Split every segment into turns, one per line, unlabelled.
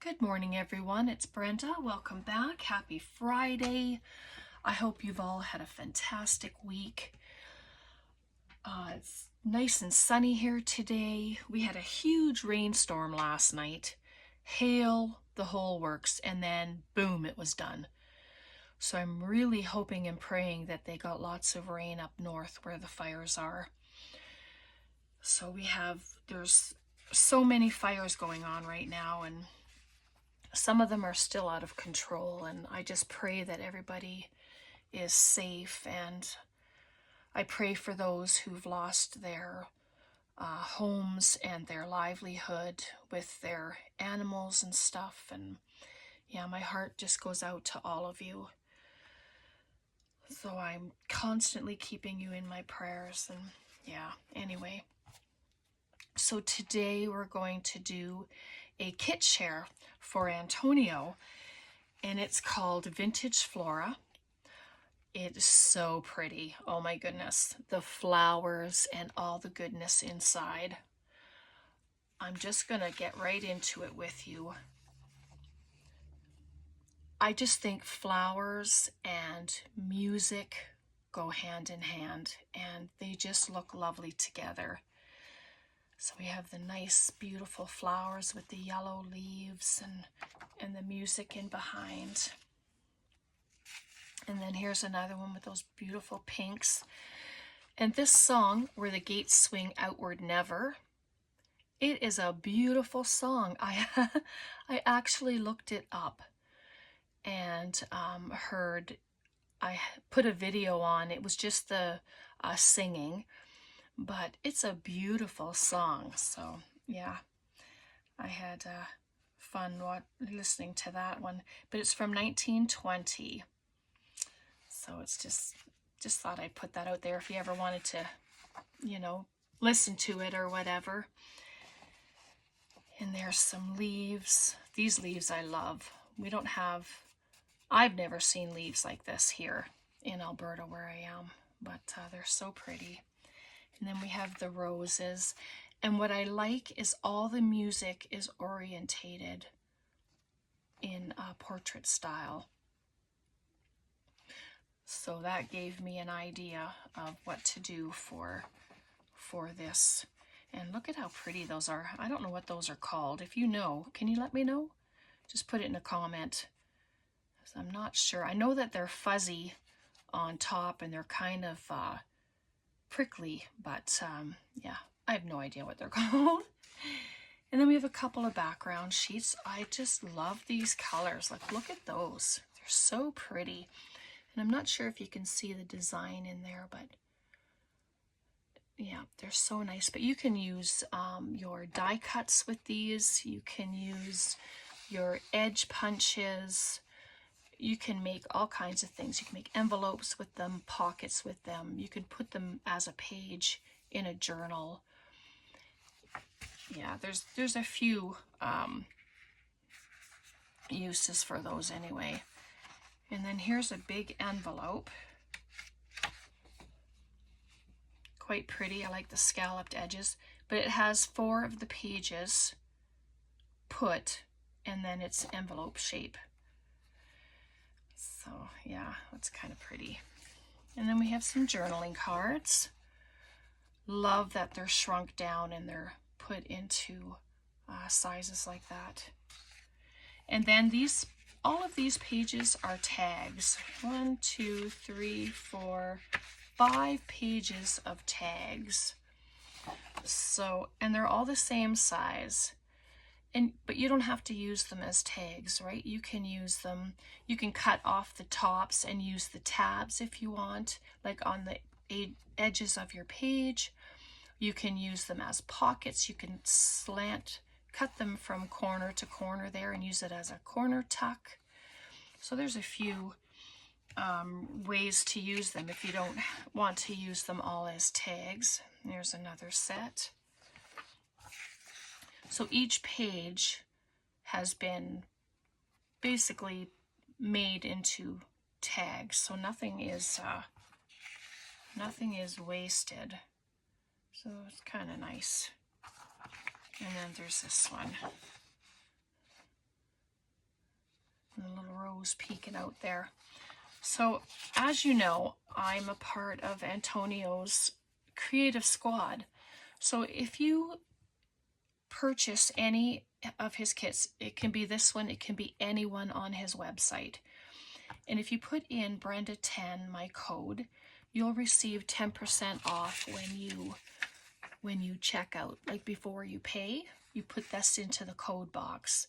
Good morning, everyone. It's Brenda. Welcome back. Happy Friday. I hope you've all had a fantastic week. It's nice and sunny here today. We had a huge rainstorm last night, hail, the whole works, and then boom, it was done. So I'm really hoping and praying that they got lots of rain up north where the fires are. So there's so many fires going on right now, and some of them are still out of control, and I just pray that everybody is safe, and I pray for those who've lost their homes and their livelihood with their animals and stuff. And yeah, my heart just goes out to all of you. So I'm constantly keeping you in my prayers. And yeah, anyway. So today we're going to do a kit share for Antonio, and it's called Vintage Flora. It is so pretty. Oh my goodness. The flowers and all the goodness inside. I'm just going to get right into it with you. I just think flowers and music go hand in hand, and they just look lovely together. So we have the nice, beautiful flowers with the yellow leaves and the music in behind. And then here's another one with those beautiful pinks. And this song, Where the Gates Swing Outward Never, it is a beautiful song. I actually looked it up and I put a video on. It was just the singing, but it's a beautiful song. So yeah, I had fun listening to that one. But it's from 1920. So it's just thought I'd put that out there if you ever wanted to, listen to it or whatever. And there's some leaves. These leaves I love. I've never seen leaves like this here in Alberta where I am, but they're so pretty. And then we have the roses. And what I like is all the music is orientated in portrait style. So that gave me an idea of what to do for this. And look at how pretty those are. I don't know what those are called. If you know, can you let me know? Just put it in a comment. I'm not sure. I know that they're fuzzy on top and they're kind of prickly, but yeah, I have no idea what they're called. And then we have a couple of background sheets. I just love these colors. Like, look at those. They're so pretty. And I'm not sure if you can see the design in there, but yeah, they're so nice. But you can use your die cuts with these. You can use your edge punches. You can make all kinds of things. You can make envelopes with them, pockets with them. You can put them as a page in a journal. Yeah, there's a few uses for those anyway. And then here's a big envelope. Quite pretty. I like the scalloped edges, but it has 4 of the pages put, and then it's envelope shape. So yeah, that's kind of pretty. And then we have some journaling cards. Love that they're shrunk down and they're put into sizes like that. And then all of these pages are tags. 1, 2, 3, 4, 5 pages of tags. So, and they're all the same size. But you don't have to use them as tags, right? You can use them, you can cut off the tops and use the tabs if you want, like on the edges of your page. You can use them as pockets. You can cut them from corner to corner there and use it as a corner tuck. So there's a few ways to use them if you don't want to use them all as tags. There's another set. So each page has been basically made into tags, so nothing is wasted. So it's kind of nice. And then there's this one. nose peeking out there. So as you know, I'm a part of Antonio's creative squad. So if you purchase any of his kits, it can be this one, it can be any one on his website. And if you put in Brenda10, my code, you'll receive 10% off when you check out. Like before you pay, you put this into the code box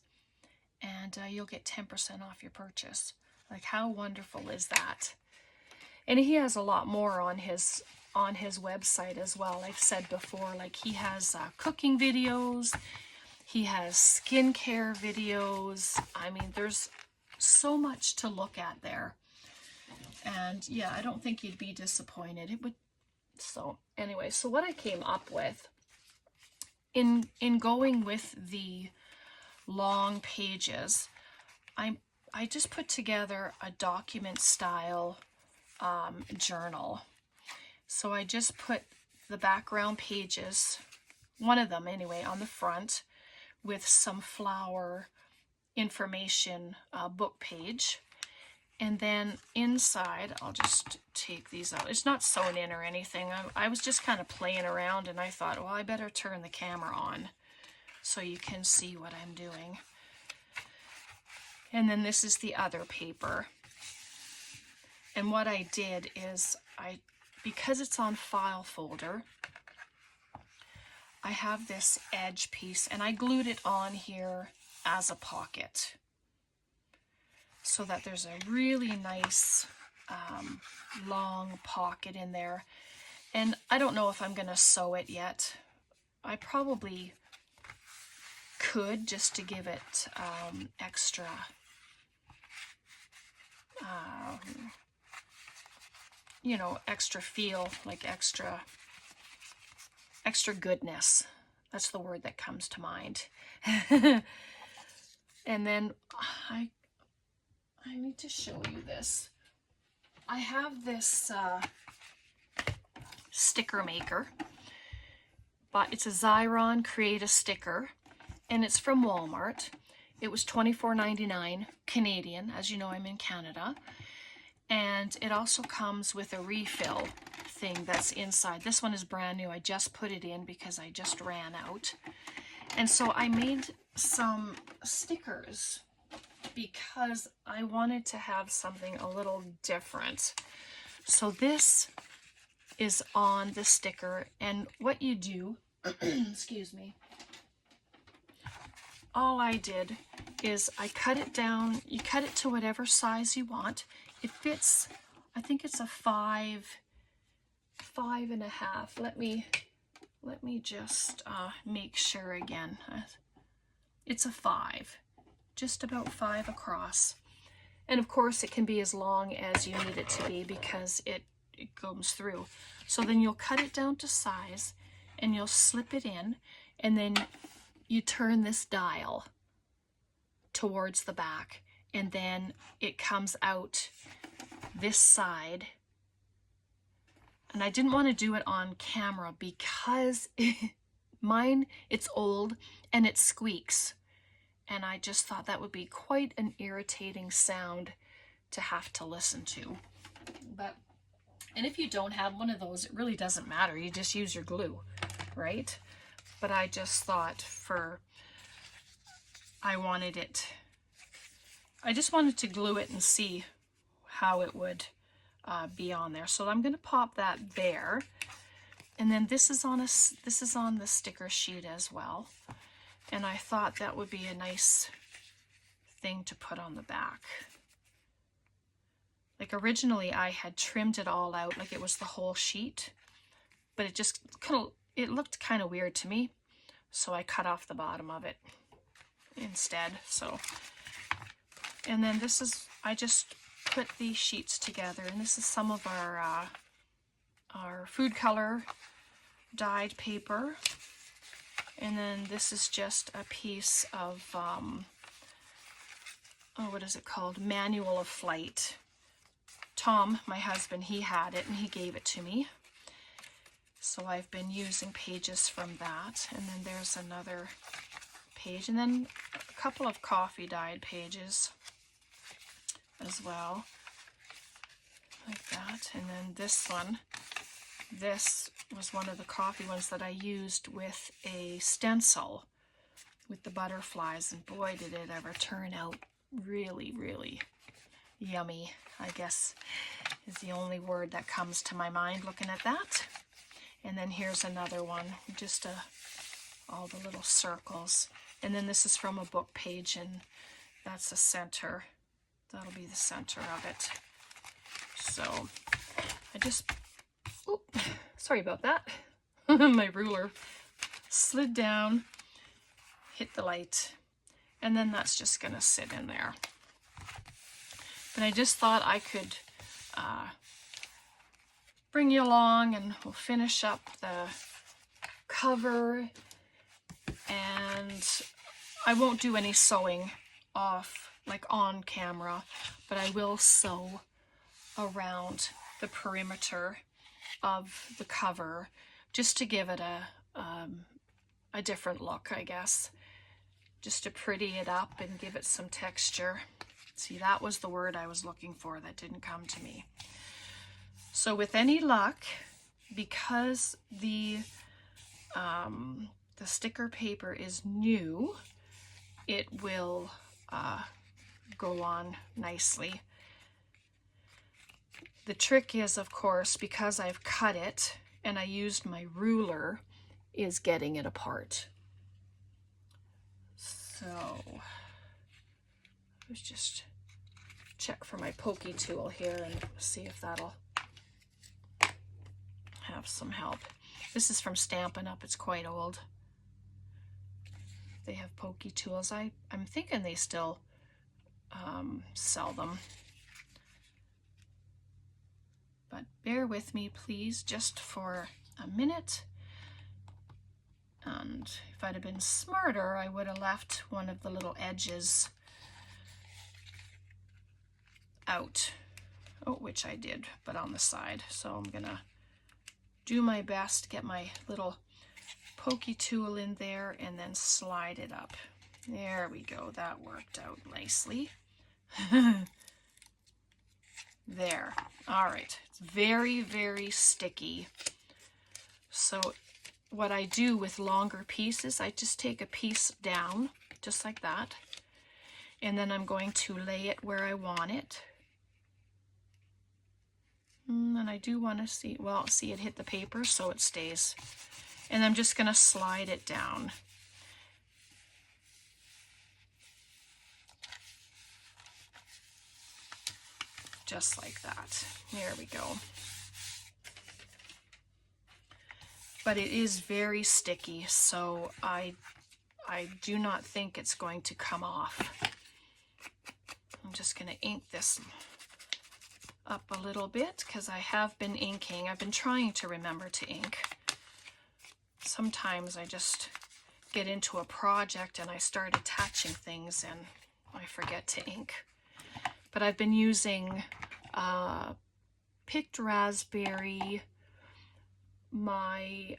and you'll get 10% off your purchase. Like, how wonderful is that? And he has a lot more on his website as well. I've said before, like, he has cooking videos, he has skincare videos. I mean, there's so much to look at there. And yeah, I don't think you'd be disappointed. It would. So anyway, so what I came up with in going with the long pages, I just put together a document style journal. So I just put the background pages, one of them anyway, on the front with some flower information book page. And then inside, I'll just take these out. It's not sewn in or anything. I was just kind of playing around and I thought, well, I better turn the camera on so you can see what I'm doing. And then this is the other paper. And what I did is, because it's on file folder, I have this edge piece and I glued it on here as a pocket so that there's a really nice long pocket in there. And I don't know if I'm going to sew it yet. I probably could, just to give it extra you know, extra feel, like extra goodness. That's the word that comes to mind. And then I need to show you this. I have this sticker maker, but it's a Xyron Create a Sticker, and it's from Walmart. It was $24.99 Canadian. As you know, I'm in Canada. And it also comes with a refill thing that's inside. This one is brand new. I just put it in because I just ran out. And so I made some stickers because I wanted to have something a little different. So this is on the sticker, and what you do, excuse me, all I did is I cut it down. You cut it to whatever size you want. It fits, I think it's a 5.5. Let me just make sure again. It's a 5, just about 5 across. And of course it can be as long as you need it to be because it goes through. So then you'll cut it down to size and you'll slip it in, and then you turn this dial towards the back, and then it comes out this side. And I didn't want to do it on camera because mine, it's old and it squeaks. And I just thought that would be quite an irritating sound to have to listen to. And if you don't have one of those, it really doesn't matter. You just use your glue, right? But I just thought I just wanted to glue it and see how it would be on there. So I'm going to pop that there. And then this is on the sticker sheet as well. And I thought that would be a nice thing to put on the back. Like originally I had trimmed it all out, like it was the whole sheet, but it just it looked kind of weird to me. So I cut off the bottom of it instead. So, and then this is, I just put these sheets together, and this is some of our food color dyed paper. And then this is just a piece of, what is it called? Manual of Flight. Tom, my husband, he had it and he gave it to me. So I've been using pages from that. And then there's another page. And then a couple of coffee dyed pages as well, like that. And then this one, this was one of the coffee ones that I used with a stencil with the butterflies, and boy did it ever turn out really, really yummy, I guess is the only word that comes to my mind looking at that. And then here's another one, just all the little circles. And then this is from a book page, and that's the center. That'll be the center of it. So I just, oh, sorry about that. My ruler slid down, hit the light, and then that's just going to sit in there. But I just thought I could bring you along, and we'll finish up the cover. And I won't do any sewing off, like on camera, but I will sew around the perimeter of the cover just to give it a different look, I guess. Just to pretty it up and give it some texture. See, that was the word I was looking for that didn't come to me. So with any luck, because the sticker paper is new, it will go on nicely. The trick is, of course, because I've cut it and I used my ruler, is getting it apart. So let's just check for my pokey tool here and see if that'll have some help. This is from Stampin' Up. It's quite old. They have pokey tools. I'm thinking they still sell them. But bear with me, please, just for a minute. And if I'd have been smarter, I would have left one of the little edges out. Oh, which I did, but on the side. So I'm gonna do my best to get my little pokey tool in there and then slide it up. There we go. That worked out nicely. There. All right. It's very, very sticky. So what I do with longer pieces, I just take a piece down, just like that, and then I'm going to lay it where I want it. And I do want to see, well, see, it hit the paper, so it stays. And I'm just going to slide it down. Just like that. There we go. But it is very sticky, so I do not think it's going to come off. I'm just going to ink this up a little bit because I have been inking. I've been trying to remember to ink. Sometimes I just get into a project and I start attaching things and I forget to ink. But I've been using picked raspberry, my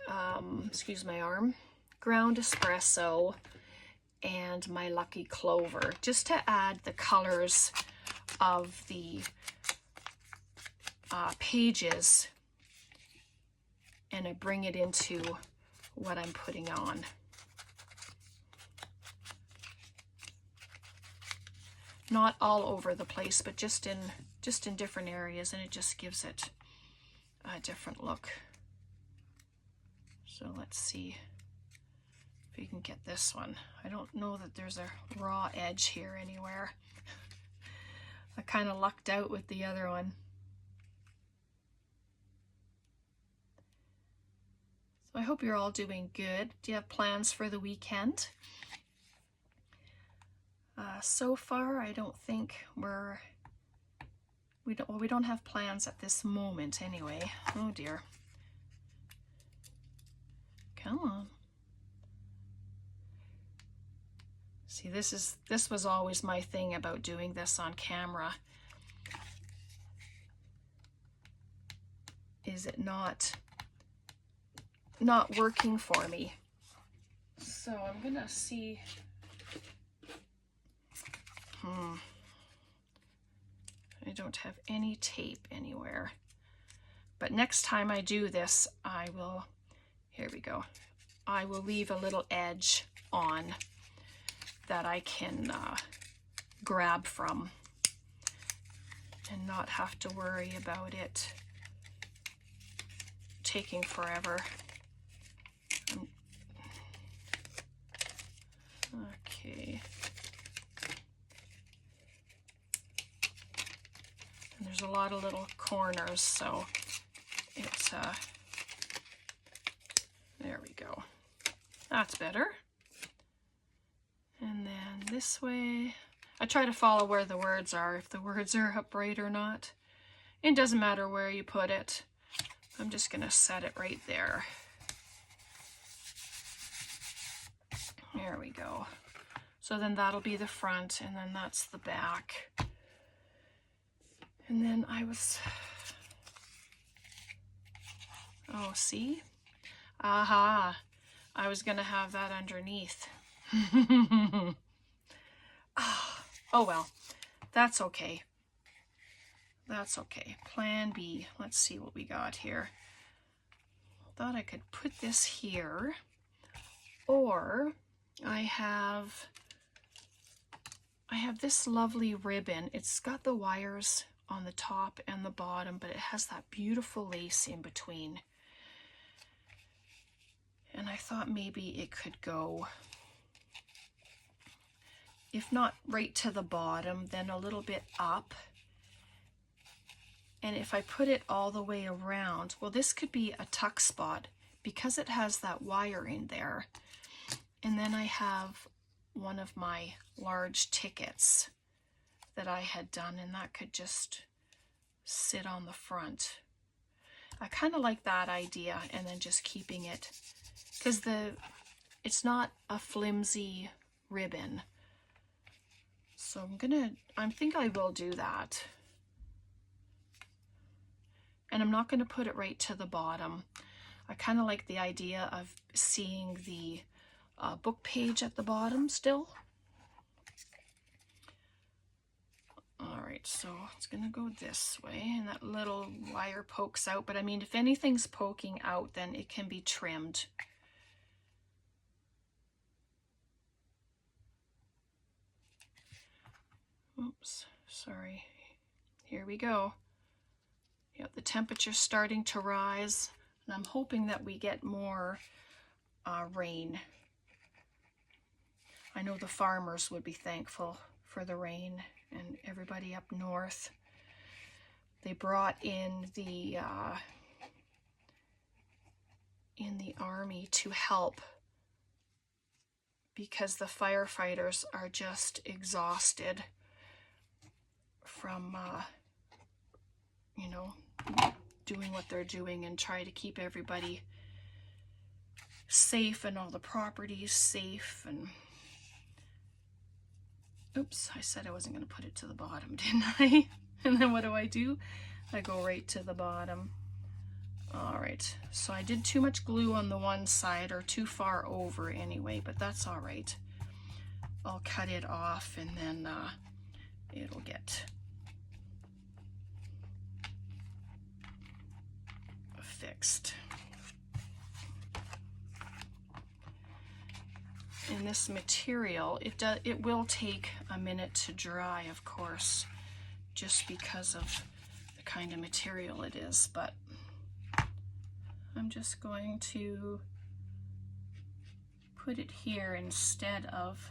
excuse my arm, ground espresso, and my lucky clover, just to add the colors of the pages, and I bring it into what I'm putting on. Not all over the place, but just in different areas, and it just gives it a different look. So let's see if we can get this one. I don't know that there's a raw edge here anywhere. I kind of lucked out with the other one. So I hope you're all doing good. Do you have plans for the weekend? So far, I don't think we don't have plans at this moment anyway. Oh dear. Come on. See, this was always my thing about doing this on camera. Is it not working for me? So I'm gonna see. don't have any tape anywhere. But next time I do this, I will, here we go, I will leave a little edge on that I can grab from and not have to worry about it taking forever. Okay. And there's a lot of little corners, so it's, there we go. That's better. And then this way, I try to follow where the words are, if the words are upright or not. It doesn't matter where you put it. I'm just gonna set it right there. There we go. So then that'll be the front, and then that's the back. And then oh, see? Aha, I was gonna have that underneath. Oh well, that's okay. That's okay. Plan B. Let's see what we got here. Thought I could put this here, or I have this lovely ribbon. It's got the wires on the top and the bottom, but it has that beautiful lace in between. And I thought maybe it could go, if not right to the bottom, then a little bit up. And if I put it all the way around, well, this could be a tuck spot because it has that wire in there. And then I have one of my large tickets that I had done, and that could just sit on the front. I kind of like that idea, and then just keeping it, because it's not a flimsy ribbon. So I think I will do that. And I'm not going to put it right to the bottom. I kind of like the idea of seeing the book page at the bottom still. All right, so it's going to go this way, and that little wire pokes out. But I mean, if anything's poking out, then it can be trimmed. Oops, sorry. Here we go. Yep, the temperature's starting to rise, and I'm hoping that we get more rain. I know the farmers would be thankful for the rain, and everybody up north. They brought in the army to help because the firefighters are just exhausted from you know, doing what they're doing and try to keep everybody safe and all the properties safe. And oops, I said I wasn't going to put it to the bottom, didn't I? And then what do? I go right to the bottom. All right, so I did too much glue on the one side, or too far over anyway, but that's all right. I'll cut it off, and then it'll get fixed. And this material, it will take a minute to dry, of course, just because of the kind of material it is, but I'm just going to put it here instead of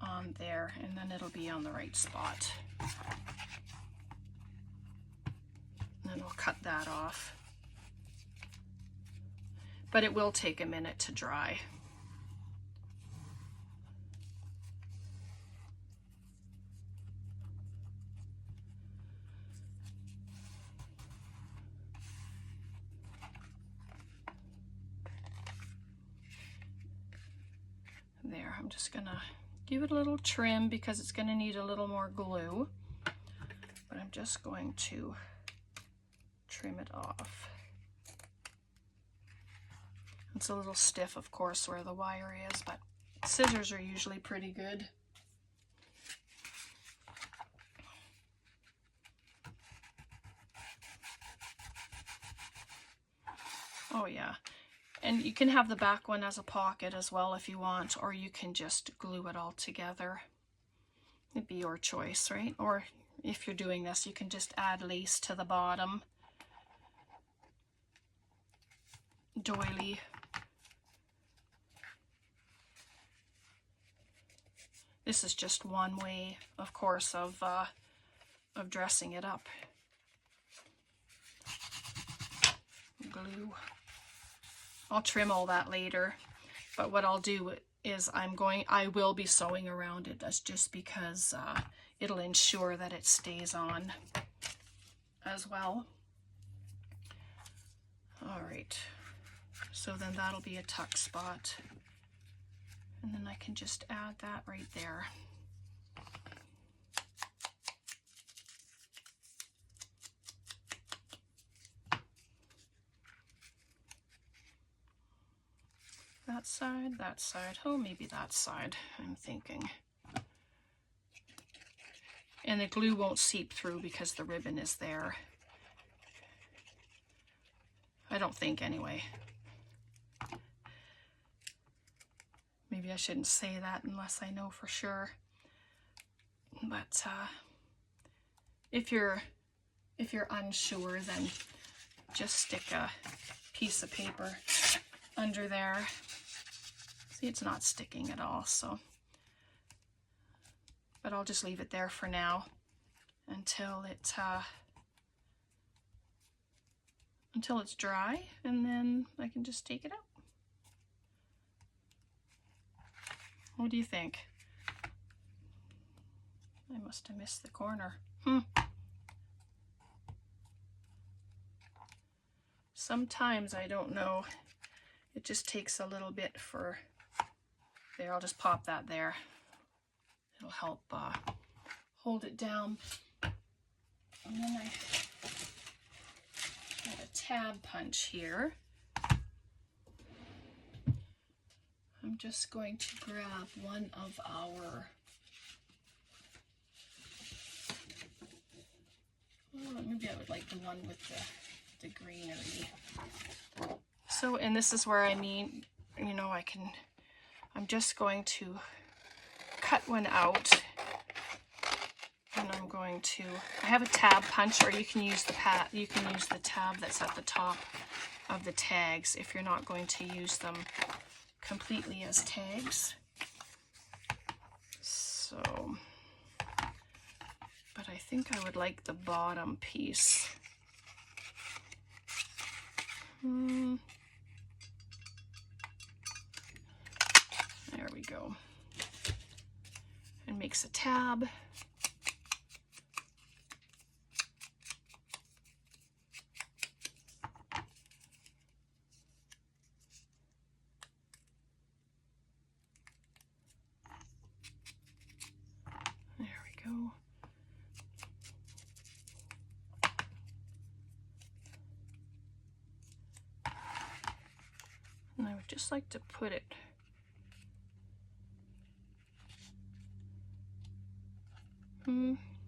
on there, and then it'll be on the right spot. And then we'll cut that off. But it will take a minute to dry. There, I'm just gonna give it a little trim because it's gonna need a little more glue. But I'm just going to trim it off. It's a little stiff, of course, where the wire is, but scissors are usually pretty good. Oh yeah. And you can have the back one as a pocket as well if you want, or you can just glue it all together. It'd be your choice, right? Or if you're doing this, you can just add lace to the bottom. Doily. This is just one way, of course, of dressing it up. Glue. I'll trim all that later, but what I'll do is I will be sewing around it. That's just because it'll ensure that it stays on as well. All right, so then that'll be a tuck spot, and then I can just add that right there. That side, oh, maybe that side, I'm thinking. And the glue won't seep through because the ribbon is there. I don't think, anyway. Maybe I shouldn't say that unless I know for sure. But if you're unsure, then just stick a piece of paper under there. See, it's not sticking at all, so. But I'll just leave it there for now until it's dry, and then I can just take it out. What do you think? I must have missed the corner. Sometimes I don't know. It just takes a little bit for. There, I'll just pop that there. It'll help hold it down. And then I have a tab punch here. I'm just going to grab one of our maybe I would like the one with the greenery. So, and this is where you know, I'm just going to cut one out, and I have a tab punch, or you can use the tab that's at the top of the tags if you're not going to use them completely as tags. So, but I think I would like the bottom piece. There we go. And makes a tab. There we go. And I would just like to put it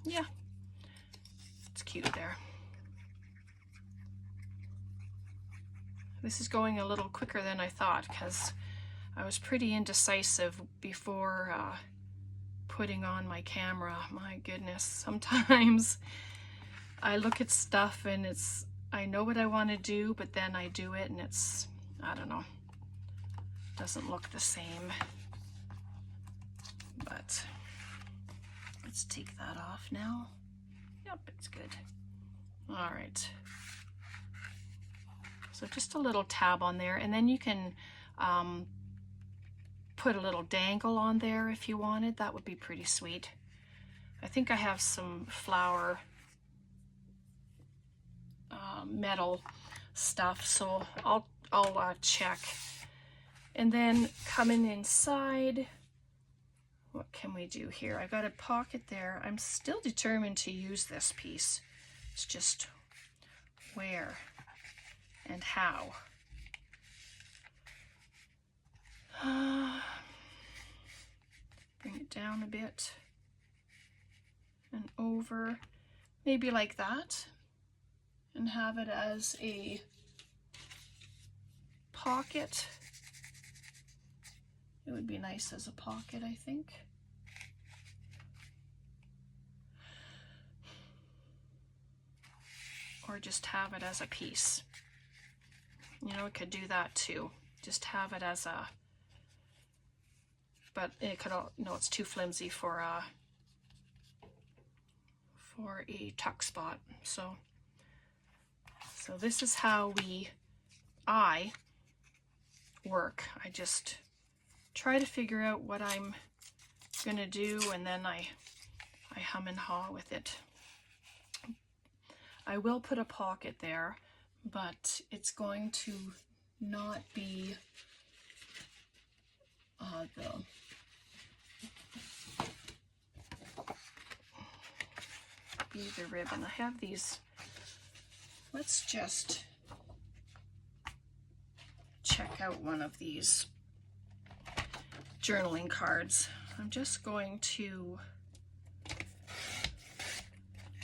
yeah, it's cute there. This is going a little quicker than I thought because I was pretty indecisive before putting on my camera. My goodness, sometimes I look at stuff and I know what I want to do, but then I do it and I don't know, doesn't look the same. But let's take that off now. Yep, it's good. All right. So just a little tab on there, and then you can put a little dangle on there if you wanted. That would be pretty sweet. I think I have some flower metal stuff, so I'll check. And then coming inside, what can we do here? I got a pocket there. I'm still determined to use this piece. It's just where and how. Bring it down a bit and over, maybe like that, and have it as a pocket. It would be nice as a pocket, I think. Or just have it as a piece. You know, it could do that too. Just have it as a, but it could, no, it's too flimsy for a tuck spot. So this is how I work. I just try to figure out what I'm gonna do, and then I hum and haw with it. I will put a pocket there, but it's going to not be the ribbon. I have these. Let's just check out one of these journaling cards. I'm just going to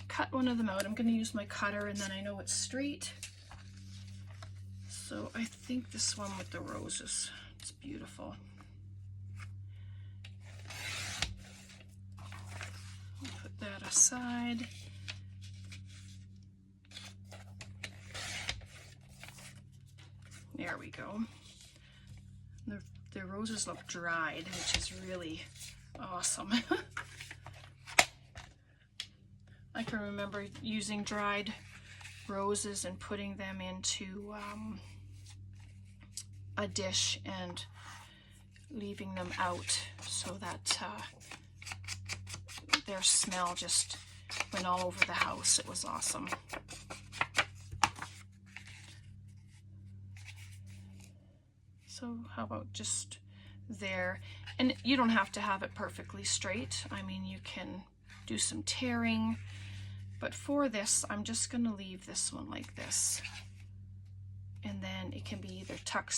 cut one of them out. I'm going to use my cutter, and then I know it's straight. So I think this one with the roses, it's beautiful. I'll put that aside. There we go. The roses look dried, which is really awesome. I can remember using dried roses and putting them into a dish and leaving them out so that their smell just went all over the house. It was awesome. So how about just there? And you don't have to have it perfectly straight. I mean, you can do some tearing, but for this, I'm just gonna leave this one like this. And then it can be either tuck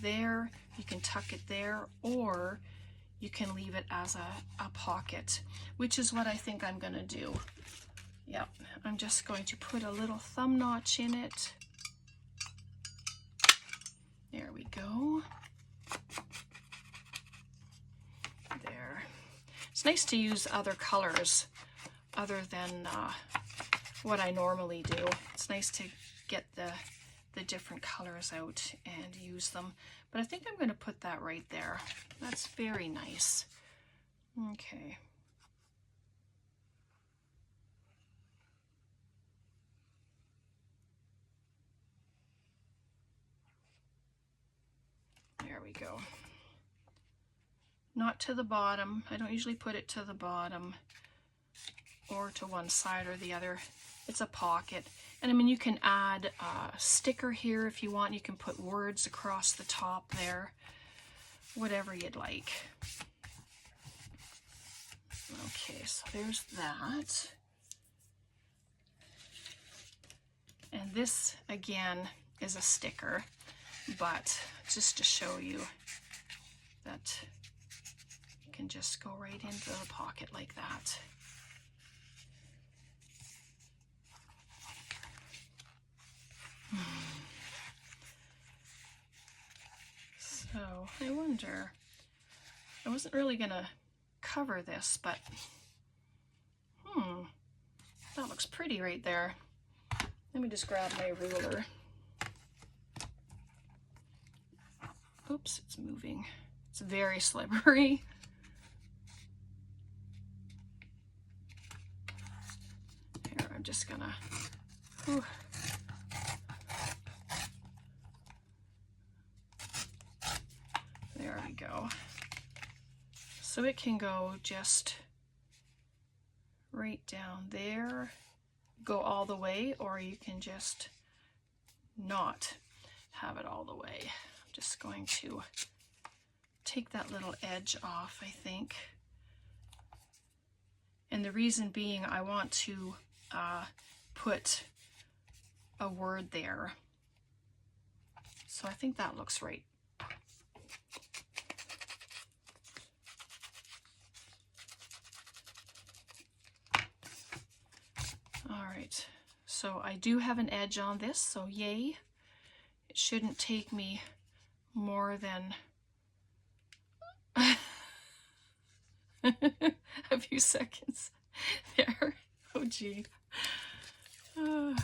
there, you can tuck it there, or you can leave it as a pocket, which is what I think I'm gonna do. Yep, I'm just going to put a little thumb notch in it. There we go. There. It's nice to use other colors other than what I normally do. It's nice to get the different colors out and use them. But I think I'm going to put that right there. That's very nice. Okay. There we go. Not to the bottom. I don't usually put it to the bottom or to one side or the other. It's a pocket. And I mean, you can add a sticker here if you want. You can put words across the top there. Whatever you'd like. Okay, so there's that. And this, again, is a sticker, but just to show you that you can just go right into the pocket like that. So I wonder, I wasn't really gonna cover this, but that looks pretty right there. Let me just grab my ruler. Oops, it's moving. It's very slippery. Here, I'm just gonna, there we go. So it can go just right down there, go all the way, or you can just not have it all the way. I'm just going to take that little edge off, I think. And the reason being, I want to put a word there. So I think that looks right. All right, so I do have an edge on this, so yay. It shouldn't take me more than a few seconds there. Oh gee. All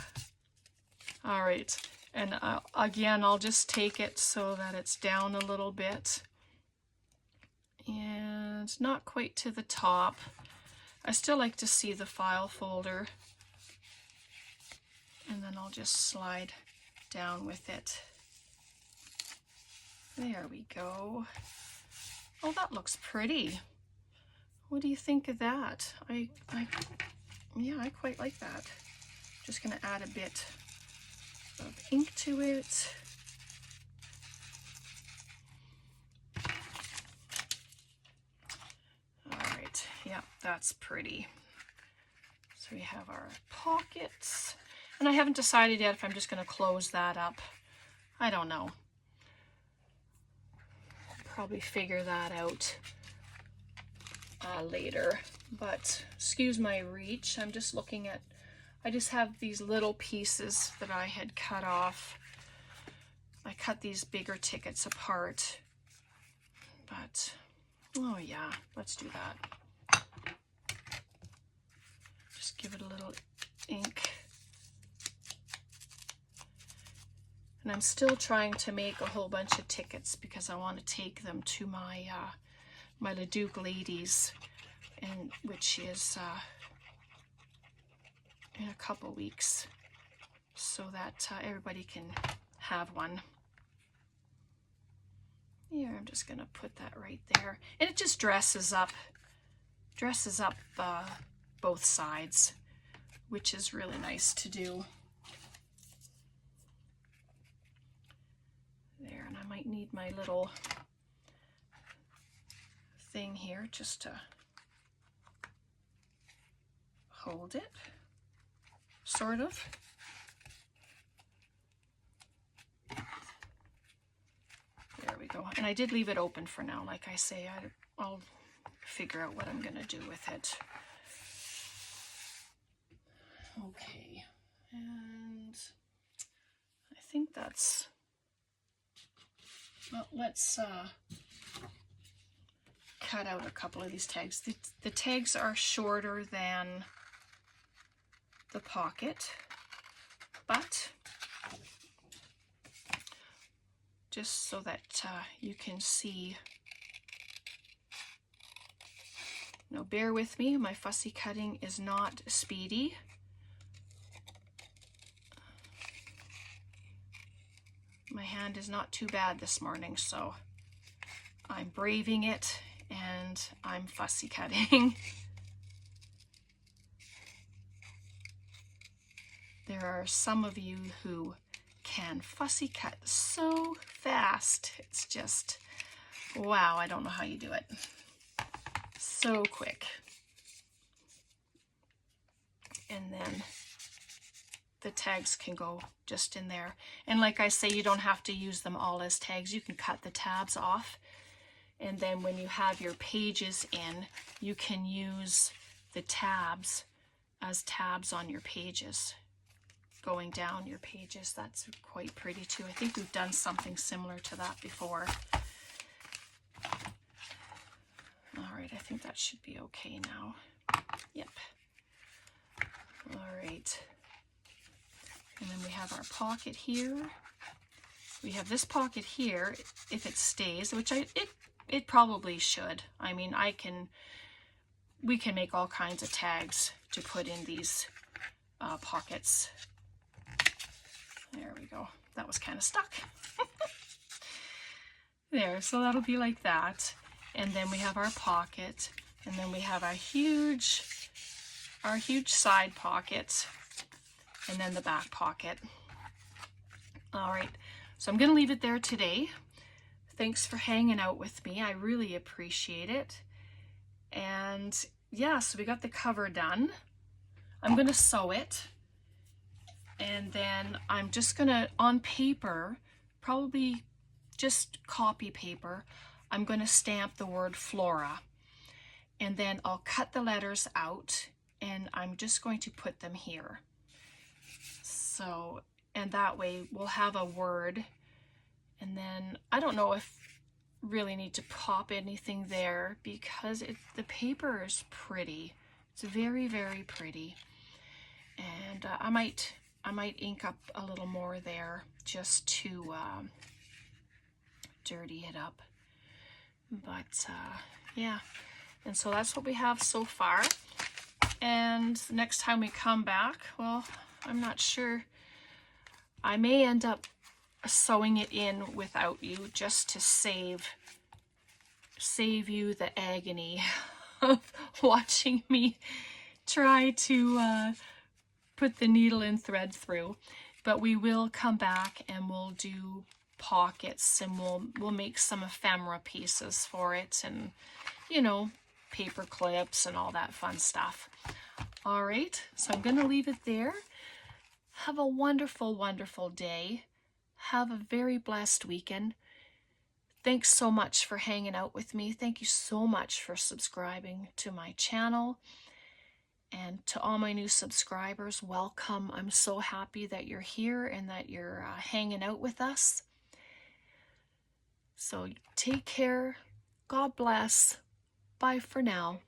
right, and again, I'll just take it so that it's down a little bit and not quite to the top. I still like to see the file folder, and then I'll just slide down with it. There we go. Oh, that looks pretty. What do you think of that? Yeah, I quite like that. Just gonna add a bit of ink to it. All right, yeah, that's pretty. So we have our pockets, and I haven't decided yet if I'm just gonna close that up. I don't know. Probably figure that out later, but excuse my reach. I'm just looking at, I just have these little pieces that I had cut off. I cut these bigger tickets apart, but oh yeah, let's do that. Just give it a little ink. And I'm still trying to make a whole bunch of tickets because I want to take them to my my Leduc ladies, and which is in a couple weeks, so that everybody can have one. Here, I'm just gonna put that right there, and it just dresses up both sides, which is really nice to do. There, and I might need my little thing here just to hold it, sort of. There we go. And I did leave it open for now. Like I say, I'll figure out what I'm going to do with it. Okay. And I think that's... Well, let's cut out a couple of these tags. The tags are shorter than the pocket, but just so that you can see. Now, bear with me, my fussy cutting is not speedy. My hand is not too bad this morning, so I'm braving it and I'm fussy cutting. There are some of you who can fussy cut so fast. It's just, wow, I don't know how you do it. So quick. And then the tags can go just in there. And like I say, you don't have to use them all as tags. You can cut the tabs off. And then when you have your pages in, you can use the tabs as tabs on your pages, going down your pages. That's quite pretty too. I think we've done something similar to that before. All right, I think that should be okay now. Yep. All right. And then we have our pocket here. We have this pocket here, if it stays, which it probably should. I mean, we can make all kinds of tags to put in these pockets. There we go. That was kind of stuck. There, so that'll be like that. And then we have our pocket, and then we have our huge side pocket, and then the back pocket. All right, so I'm gonna leave it there today. Thanks for hanging out with me. I really appreciate it. And yeah, so we got the cover done. I'm gonna sew it, and then I'm just gonna, on paper, probably just copy paper, I'm gonna stamp the word Flora, and then I'll cut the letters out, and I'm just going to put them here. So, and that way we'll have a word And then I don't know if really need to pop anything there because the paper is pretty. It's very, very pretty. And I might ink up a little more there just to dirty it up. But yeah, and so that's what we have so far. And next time we come back, well, I'm not sure. I may end up sewing it in without you just to save you the agony of watching me try to put the needle and thread through. But we will come back and we'll do pockets, and we'll make some ephemera pieces for it, and you know, paper clips and all that fun stuff. All right, so I'm going to leave it there. Have a wonderful, wonderful day. Have a very blessed weekend. Thanks so much for hanging out with me. Thank you so much for subscribing to my channel. And to all my new subscribers, welcome. I'm so happy that you're here and that you're hanging out with us. So take care. God bless. Bye for now.